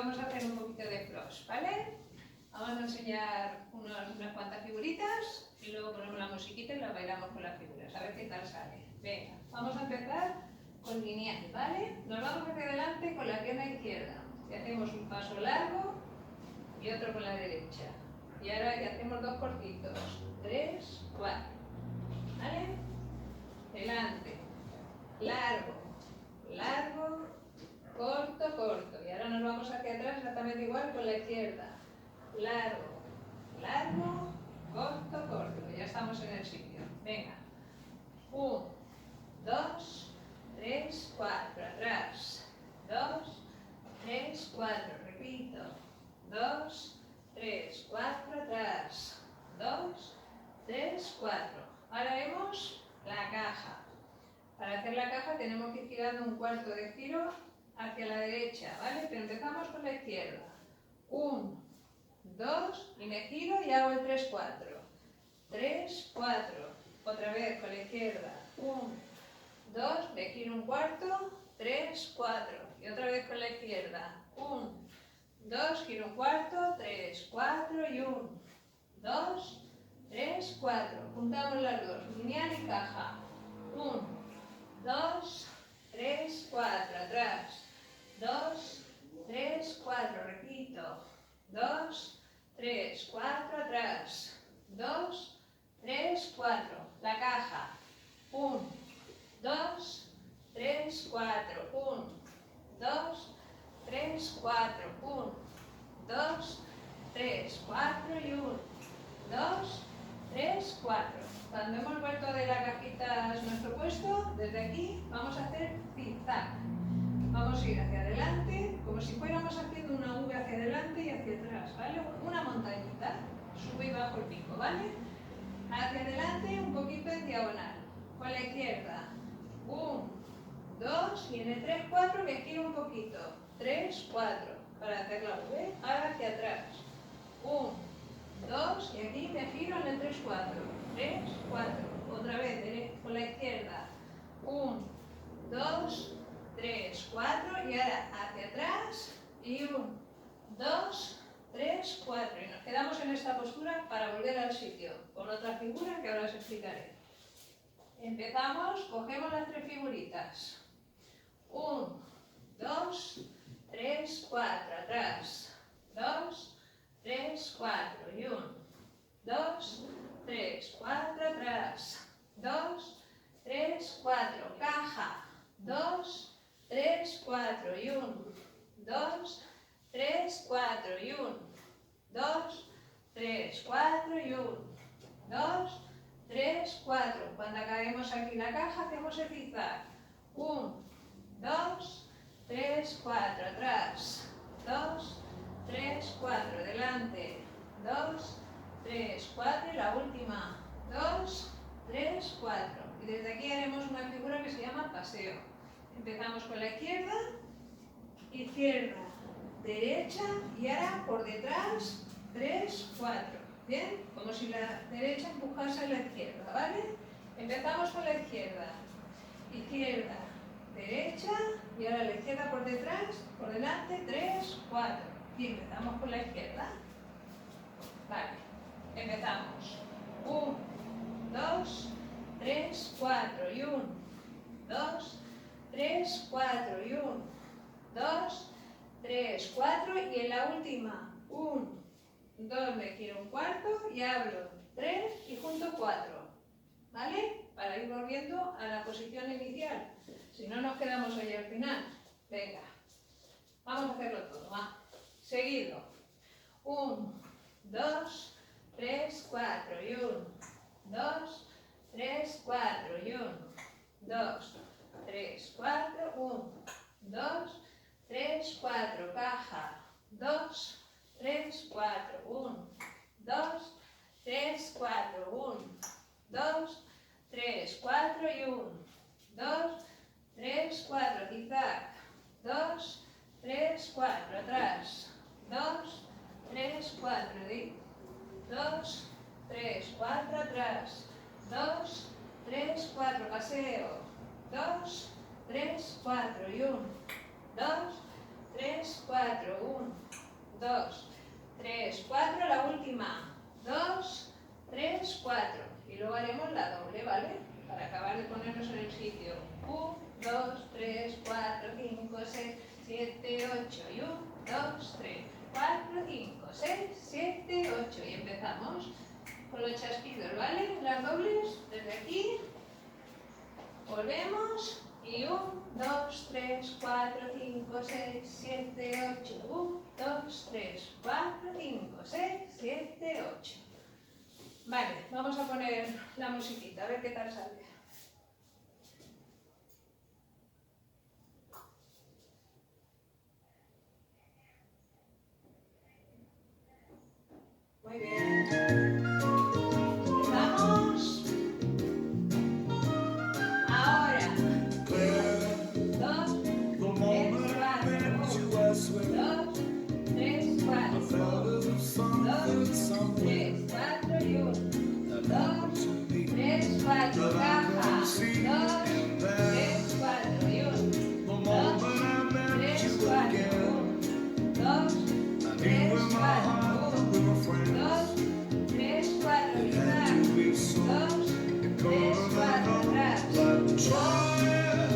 vamos a hacer un poquito de floss, ¿vale? Vamos a enseñar unas cuantas figuritas y luego ponemos la musiquita y la bailamos con las figuras, a ver qué tal sale. Venga, vamos a empezar con lineal, ¿vale? Nos vamos hacia adelante con la pierna izquierda y hacemos un paso largo y otro con la derecha. Y ahora ya hacemos dos cortitos, 3, 4, ¿vale? Delante, largo, largo, corto, corto. Y ahora nos vamos hacia atrás exactamente igual con la izquierda. Largo, largo, corto, corto. Ya estamos en el sitio. Venga. 1, 2, 3, 4. Atrás. 2, 3, 4. Repito. 2, 3, 4. Atrás. 2, 3, 4. Ahora haremos la caja. Para hacer la caja tenemos que ir girando un cuarto de giro hacia la derecha, ¿vale? Pero empezamos con la izquierda. 1, 2, y me giro y hago el 3, 4. 3, 4. Otra vez con la izquierda. 1, 2, me giro un cuarto, 3, 4. Y otra vez con la izquierda. 1, 2, giro un cuarto, 3, 4 y 1, 2, 3, 4. Juntamos las dos, lineal y caja. 1, 2, 3, 4. Atrás. 2, 3, 4. Repito. 2, 3, 4. Atrás. 2, 3, 4. La caja. 1, 2, 3, 4. 1, 2, 3, 4. 1, 2, 3, 4 y 1, 2, 3, 4. Cuando hemos vuelto de la cajita a nuestro puesto, desde aquí vamos a hacer zigzag. Vamos a ir hacia adelante, como si fuéramos haciendo una V hacia adelante y hacia atrás, ¿vale? Una montañita, sube y bajo el pico, ¿vale? Hacia adelante, un poquito en diagonal. Con la izquierda, 1, 2, y en el 3, 4 me giro un poquito. 3, 4, para hacer la V. Ahora hacia atrás. 1, 2, y aquí me giro en el 3, 4. 3, 4. Otra vez, con la izquierda. 1, 2, 3, 4. Y ahora hacia atrás. Y 1, 2, 3, 4. Y nos quedamos en esta postura para volver al sitio. Con otra figura que ahora os explicaré. Empezamos, cogemos las tres figuritas. 1, 2, 3, 4. Atrás. 2, 3, 4. Y 1, 2, 3, 4. Atrás. 2, 3, 4. Caja. 2, 3, 4. Y 1, 2, 3, 4. Y 1, 2, 3, 4. Y 1, 2, 3, 4. Cuando acabemos aquí la caja, hacemos el zigzag. 1, 2, 3, 4. Atrás. 2, 3, 4. Delante. 2, 3, 4. Y la última. 2, 3, 4. Y desde aquí haremos una figura que se llama paseo. Empezamos con la izquierda, izquierda, derecha y ahora por detrás 3, 4. ¿Bien? Como si la derecha empujase a la izquierda, ¿vale? Empezamos con la izquierda, izquierda, derecha y ahora la izquierda por detrás, por delante, 3, 4. Y empezamos con la izquierda. Vale, empezamos. 1, 2, 3, 4 y 1, 2, 3, 4 y 1, 2, 3, 4 y en la última 1, 2, me giro un cuarto y abro 3 y junto 4, ¿vale? Para ir volviendo a la posición inicial, si no nos quedamos ahí al final. Venga, vamos a hacerlo todo, va. Seguido. 1, 2, 3, 4 y 1, 2, 3, 4 y 1, 2, 3, 4, 1, 2, 3, 4, caja, 2, 3, 4, 1, 2, 3, 4, 1, 2, 3, 4 y 1, 2, 3, 4, zigzag, 2, 3, 4, atrás, 2, 3, 4, 2, 3, 4, atrás, 2, 3, 4, paseo, 2, 3, 4 y 1, 2, 3, 4, 1, 2, 3, 4, la última, 2, 3, 4, y luego haremos la doble, ¿vale? Para acabar de ponernos en el sitio. 1, 2, 3, 4, 5, 6, 7, 8, y 1, 2, 3, 4, 5, 6, 7, 8, y empezamos con los chasquidos, ¿vale? Las dobles, desde aquí, volvemos, y 1, 2, 3, 4, 5, 6, 7, 8, 1, 2, 3, 4, 5, 6, 7, 8. Vale, vamos a poner la musiquita, a ver qué tal sale. Muy bien. Vamos. Ahora. 2, 3, 4. 2, 3, 4 y 1. 2, 3, 4. Caja. 2, 3, 4 y 1. 2, 3, 4. 1. 2, 3, 4. 2, 3, 4 y atrás. 2, 3, 4 atrás. 2, 3, 4.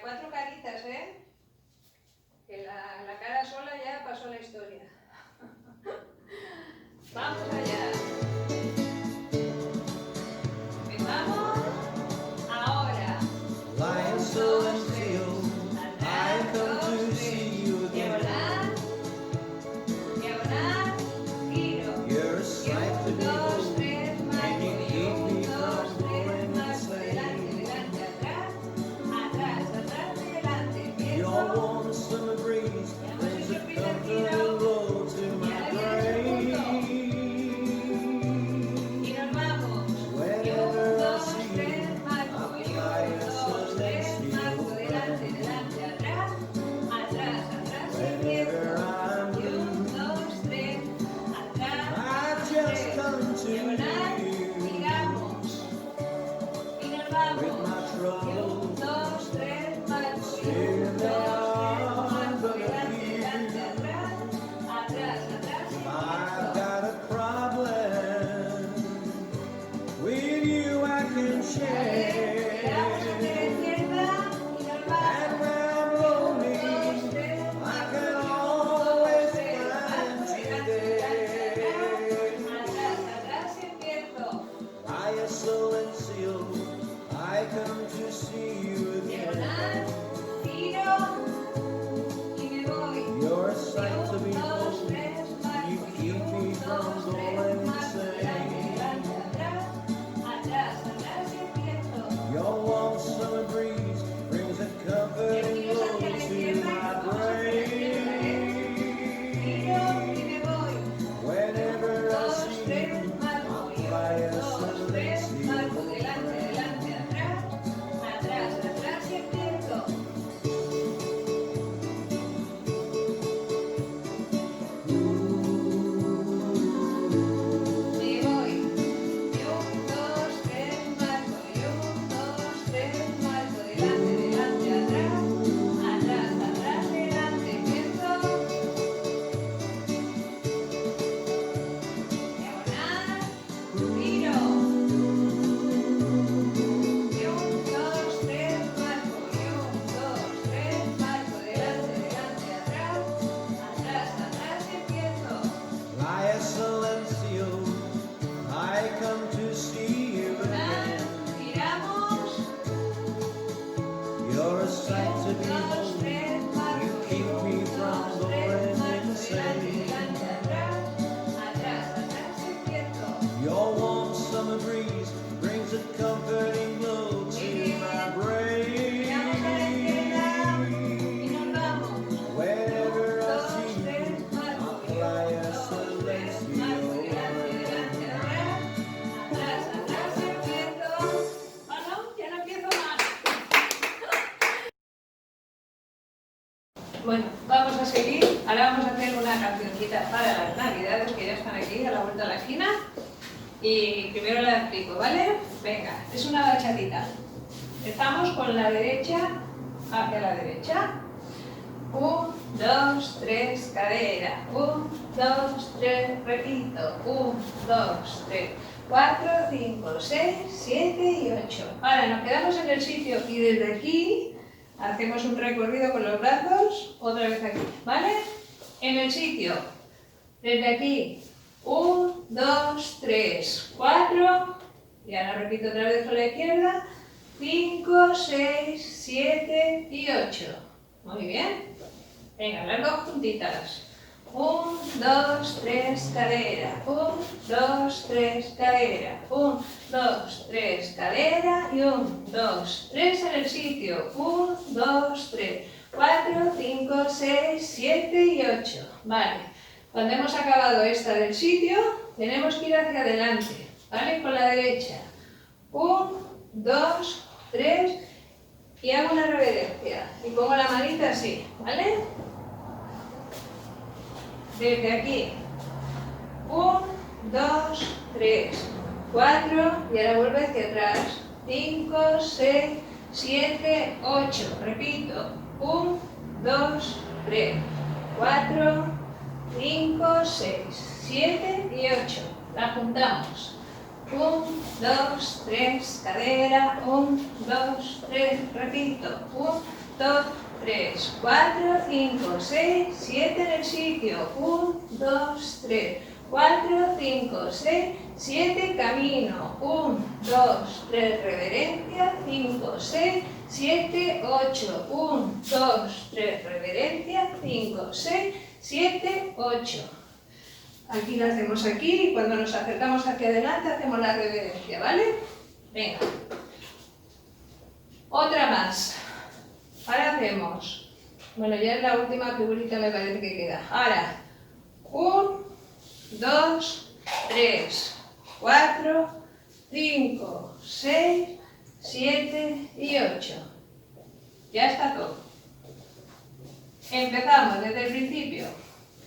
4 caritas, ¿eh? Que la cara sola ya pasó la historia. Vamos allá. Empezamos. Ahora. Lying still and still, I come to see you again. Diagonal, giro. You're a sight to 1, 2, behold, 3, más. and you keep 1, me 2, from 3, going más. insane. Adelante, atrás. Atrás, atrás, adelante. You're Empiezo. warm as summer breeze, Ya hemos brings hecho a el primer comforting giro. glow to Y my ahora viene el segundo. brain. una cancioncita para las navidades que ya están aquí a la vuelta de la esquina. Y primero la explico, ¿vale? Venga, es una bachatita. Empezamos con la derecha hacia la derecha. 1, 2, 3, cadera. 1, 2, 3, repito. 1, 2, 3, 4, 5, 6, 7 y 8. Ahora nos quedamos en el sitio y desde aquí hacemos un recorrido con los brazos, otra vez aquí, ¿vale? En el sitio, desde aquí, 1, 2, 3, 4, y ahora repito otra vez con la izquierda, 5, 6, 7 y 8. Muy bien. Venga, las dos juntitas. 1, 2, 3, cadera. 1, 2, 3, cadera. 1, 2, 3, cadera. Y 1, 2, 3 en el sitio. 1, 2, 3, 4, 5, 6, 7 y 8. Vale. Cuando hemos acabado esta del sitio, tenemos que ir hacia adelante. ¿Vale? Con la derecha. 1, 2, 3 y hago una reverencia. Y pongo la manita así. ¿Vale? Desde aquí, 1, 2, 3, 4, y ahora vuelve hacia atrás, 5, 6, 7, 8, repito, 1, 2, 3, 4, 5, 6, 7 y 8, la juntamos, 1, 2, 3, cadera, 1, 2, 3, repito, 1, 2, 3, 4, 5, 6, 7 en el sitio, 1, 2, 3, 4, 5, 6, 7, camino, 1, 2, 3, reverencia, 5, 6, 7, 8, 1, 2, 3, reverencia, 5, 6, 7, 8. Aquí la hacemos aquí y cuando nos acercamos hacia adelante hacemos la reverencia, ¿vale? Venga. Otra más. Ahora hacemos, bueno, ya es la última figurita me parece que queda. Ahora, 1, 2, 3, 4, 5, 6, 7 y 8. Ya está todo. Empezamos desde el principio.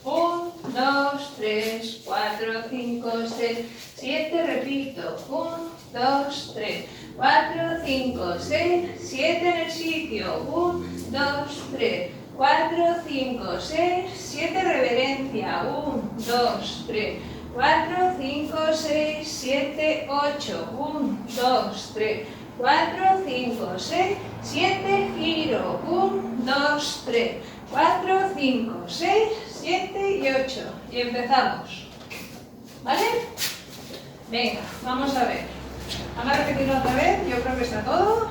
1, 2, 3, 4, 5, 6, 7, repito. 1, 2, 3, 4, 5, 6, 7 en el sitio. 1, 2, 3, 4, 5, 6, 7 reverencia. 1, 2, 3, 4, 5, 6, 7, 8. 1, 2, 3, 4, 5, 6, 7, giro. 1, 2, 3, 4, 5, 6, 7 y 8. Y empezamos. ¿Vale? Venga, vamos a ver. Vamos a repetirlo otra vez. Yo creo que está todo.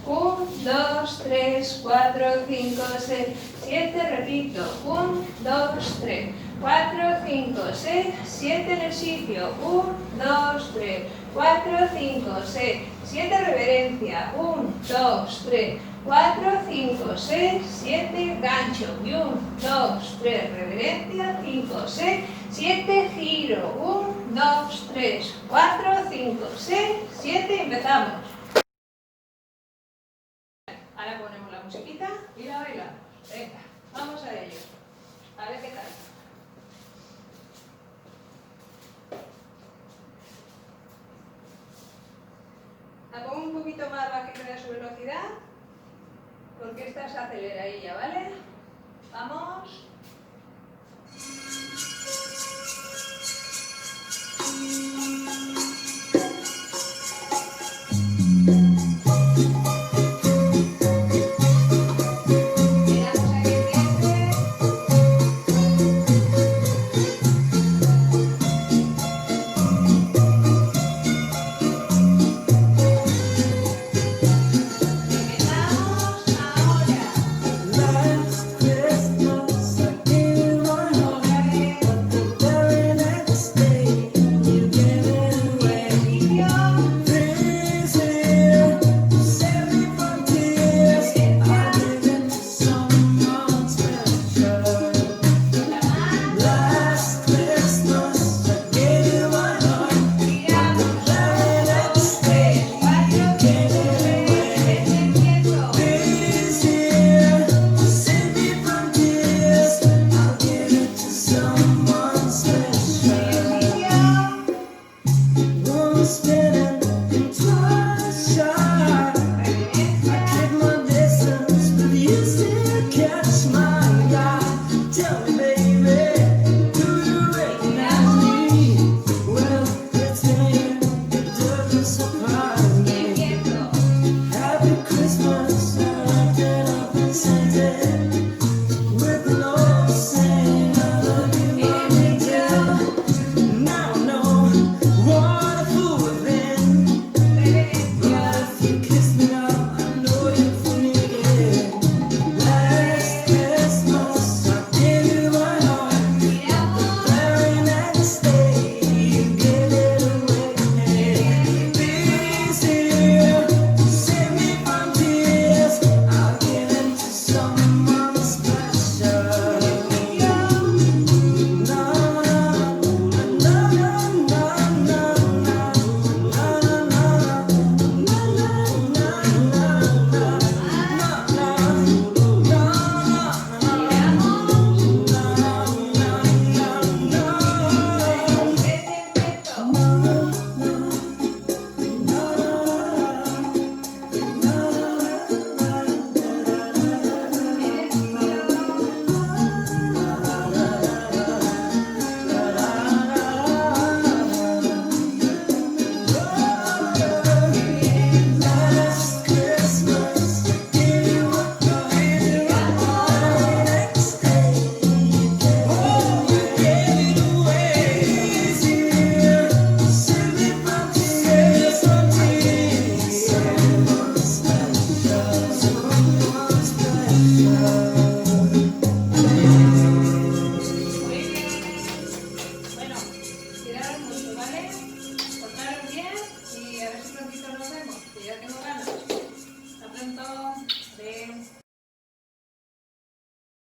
1, 2, 3, 4, 5, 6, 7. Repito. 1, 2, 3, 4, 5, 6, 7 en el sitio. 1, 2, 3, 4, 5, 6, 7 reverencia. 1, 2, 3, 4, 5, 6, 7 gancho. Y 1, 2, 3 reverencia. 5, 6, 7 giro. 1, 2, 3, 4, 5, 6, 7. Empezamos. Ahora ponemos la musiquita y la bailamos. Venga, vamos a ello. A ver qué tal. La pongo un poquito más bajita de su velocidad porque esta se acelera ahí ya, ¿vale? Vamos.